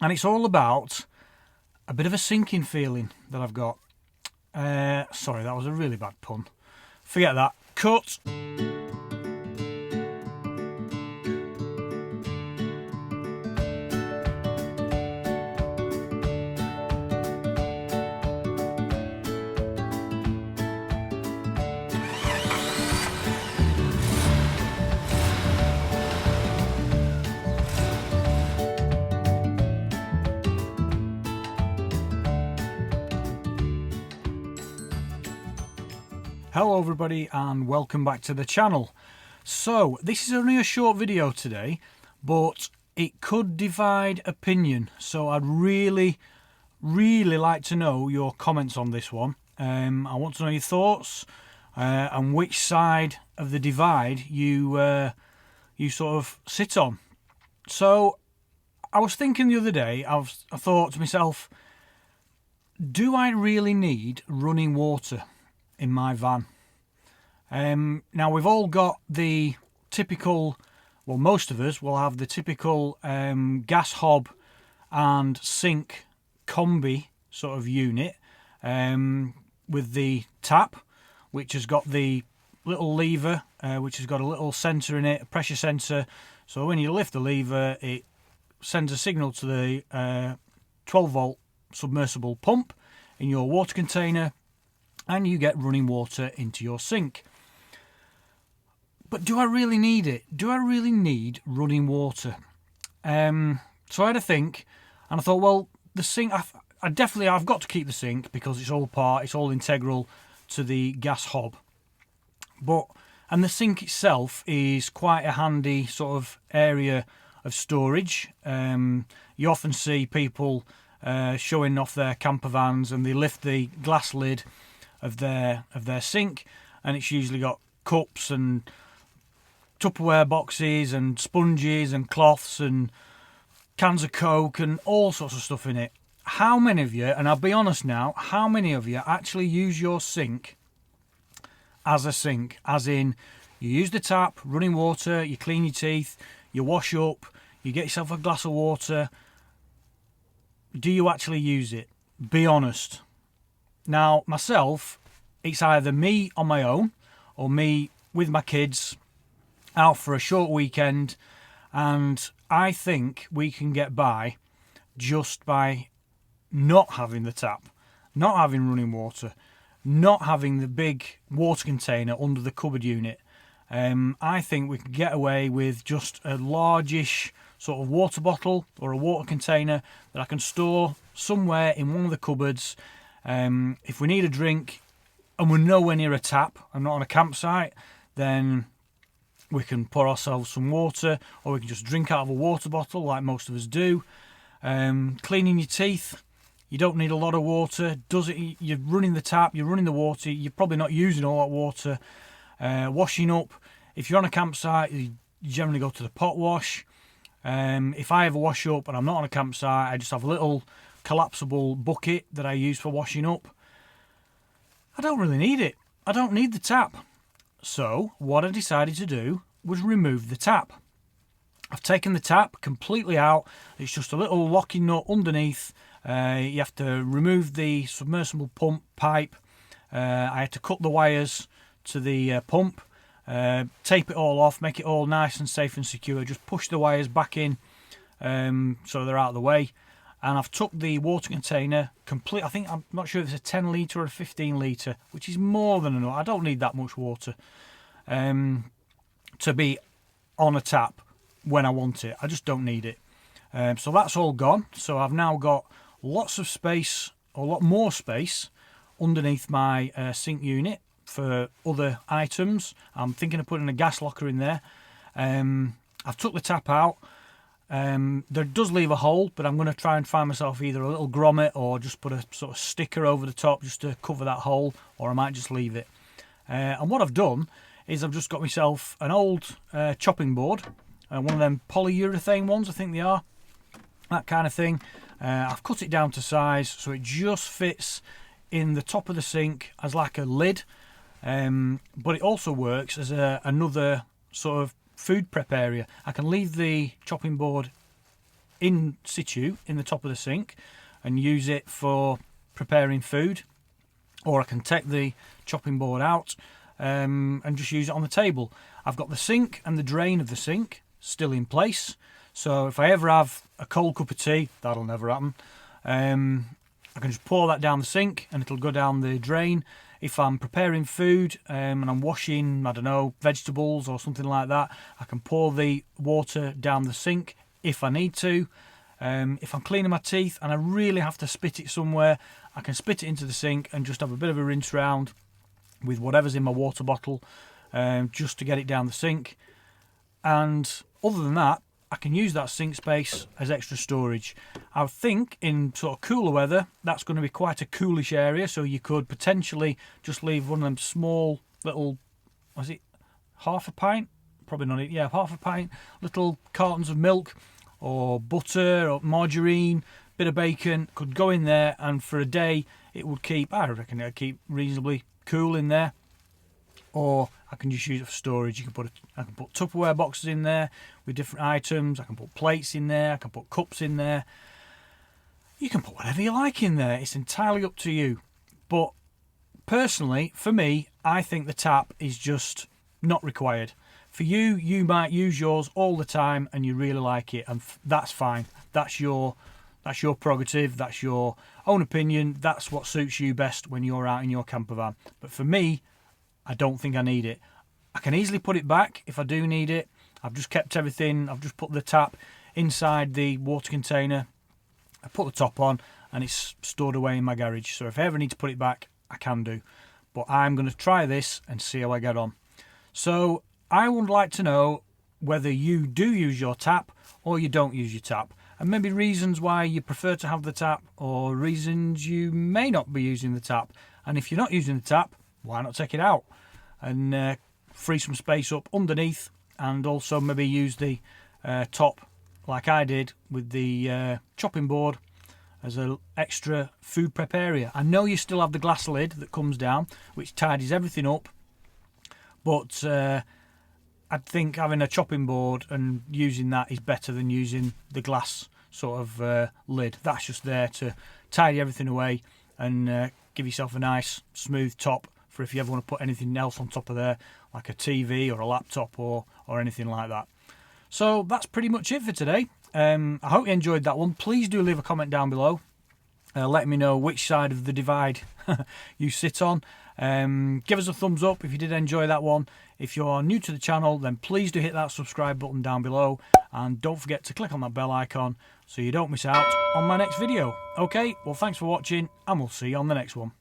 and it's all about a bit of a sinking feeling that I've got. Sorry, that was a really bad pun. Forget that. Cut. Hello everybody and welcome back to the channel. So this is only a short video today, but it could divide opinion, so I'd really like to know your comments on this one. I want to know your thoughts and which side of the divide you sort of sit on. So I was thinking the other day, I thought to myself, do I really need running water in my van? Now we've all got the typical, well, most of us will have the typical gas hob and sink combi sort of unit with the tap, which has got the little lever which has got a little sensor in it, a pressure sensor, so when you lift the lever it sends a signal to the 12 volt submersible pump in your water container and you get running water into your sink. But do I really need it? Do I really need running water? So I had a think and I thought, well, the sink, I've got to keep the sink because it's all integral to the gas hob. And the sink itself is quite a handy sort of area of storage. You often see people showing off their camper vans and they lift the glass lid of their sink and it's usually got cups and Tupperware boxes and sponges and cloths and cans of Coke and all sorts of stuff in it. How many of you, and I'll be honest now, how many of you actually use your sink as a sink? As in, you use the tap, running water, you clean your teeth, you wash up, you get yourself a glass of water. Do you actually use it? Be honest. Now, myself, it's either me on my own or me with my kids out for a short weekend, and I think we can get by just by not having the tap, not having running water, not having the big water container under the cupboard unit. I think we can get away with just a largish sort of water bottle or a water container that I can store somewhere in one of the cupboards. If we need a drink and we're nowhere near a tap and not on a campsite, then we can pour ourselves some water, or we can just drink out of a water bottle like most of us do. Cleaning your teeth, you don't need a lot of water. You're running the tap, you're running the water, you're probably not using all that water. Washing up, if you're on a campsite, you generally go to the pot wash. If I ever wash up and I'm not on a campsite, I just have a little collapsible bucket that I use for washing up. I don't really need it. I don't need the tap. So what I decided to do was remove the tap. I've taken the tap completely out. It's just a little locking nut underneath. You have to remove the submersible pump pipe. I had to cut the wires to the pump, tape it all off, make it all nice and safe and secure. Just push the wires back in so they're out of the way. And I've took the water container complete. I think, I'm not sure if it's a 10 litre or a 15 litre, which is more than enough. I don't need that much water to be on a tap when I want it. I just don't need it. So that's all gone. So I've now got lots of space, or a lot more space, underneath my sink unit for other items. I'm thinking of putting a gas locker in there. I've took the tap out. There does leave a hole, but I'm going to try and find myself either a little grommet or just put a sort of sticker over the top just to cover that hole, or I might just leave it. And what I've done is I've just got myself an old chopping board, one of them polyurethane ones, I think they are, that kind of thing. I've cut it down to size so it just fits in the top of the sink as like a lid, but it also works as another sort of food prep area. I can leave the chopping board in situ in the top of the sink and use it for preparing food, or I can take the chopping board out and just use it on the table. I've got the sink and the drain of the sink still in place, so if I ever have a cold cup of tea, that'll never happen, I can just pour that down the sink and it'll go down the drain. If I'm preparing food and I'm washing, I don't know, vegetables or something like that, I can pour the water down the sink if I need to. If I'm cleaning my teeth and I really have to spit it somewhere, I can spit it into the sink and just have a bit of a rinse round with whatever's in my water bottle, just to get it down the sink. And other than that, I can use that sink space as extra storage. I think in sort of cooler weather, that's going to be quite a coolish area, so you could potentially just leave one of them small little, was it half a pint? Probably not, yeah, half a pint, little cartons of milk or butter or margarine, bit of bacon, could go in there, and for a day it would keep, I reckon it would keep reasonably cool in there. Or I can just use it for storage. I can put Tupperware boxes in there with different items. I can put plates in there. I can put cups in there. You can put whatever you like in there. It's entirely up to you. But personally, for me, I think the tap is just not required. For you, you might use yours all the time and you really like it, and that's fine. That's your prerogative. That's your own opinion. That's what suits you best when you're out in your camper van. But for me, I don't think I need it. I can easily put it back if I do need it. I've just kept everything. I've just put the tap inside the water container. I put the top on and it's stored away in my garage. So if I ever need to put it back, I can do. But I'm going to try this and see how I get on. So I would like to know whether you do use your tap or you don't use your tap. And maybe reasons why you prefer to have the tap, or reasons you may not be using the tap. And if you're not using the tap, why not take it out and free some space up underneath, and also maybe use the top like I did with the chopping board as an extra food prep area. I know you still have the glass lid that comes down, which tidies everything up, but I think having a chopping board and using that is better than using the glass sort of lid. That's just there to tidy everything away and give yourself a nice smooth top for if you ever want to put anything else on top of there, like a TV or a laptop or anything like that. So that's pretty much it for today. I hope you enjoyed that one. Please do leave a comment down below. Let me know which side of the divide you sit on. Give us a thumbs up if you did enjoy that one. If you're new to the channel, then please do hit that subscribe button down below, and don't forget to click on that bell icon so you don't miss out on my next video. Okay, well, thanks for watching, and we'll see you on the next one.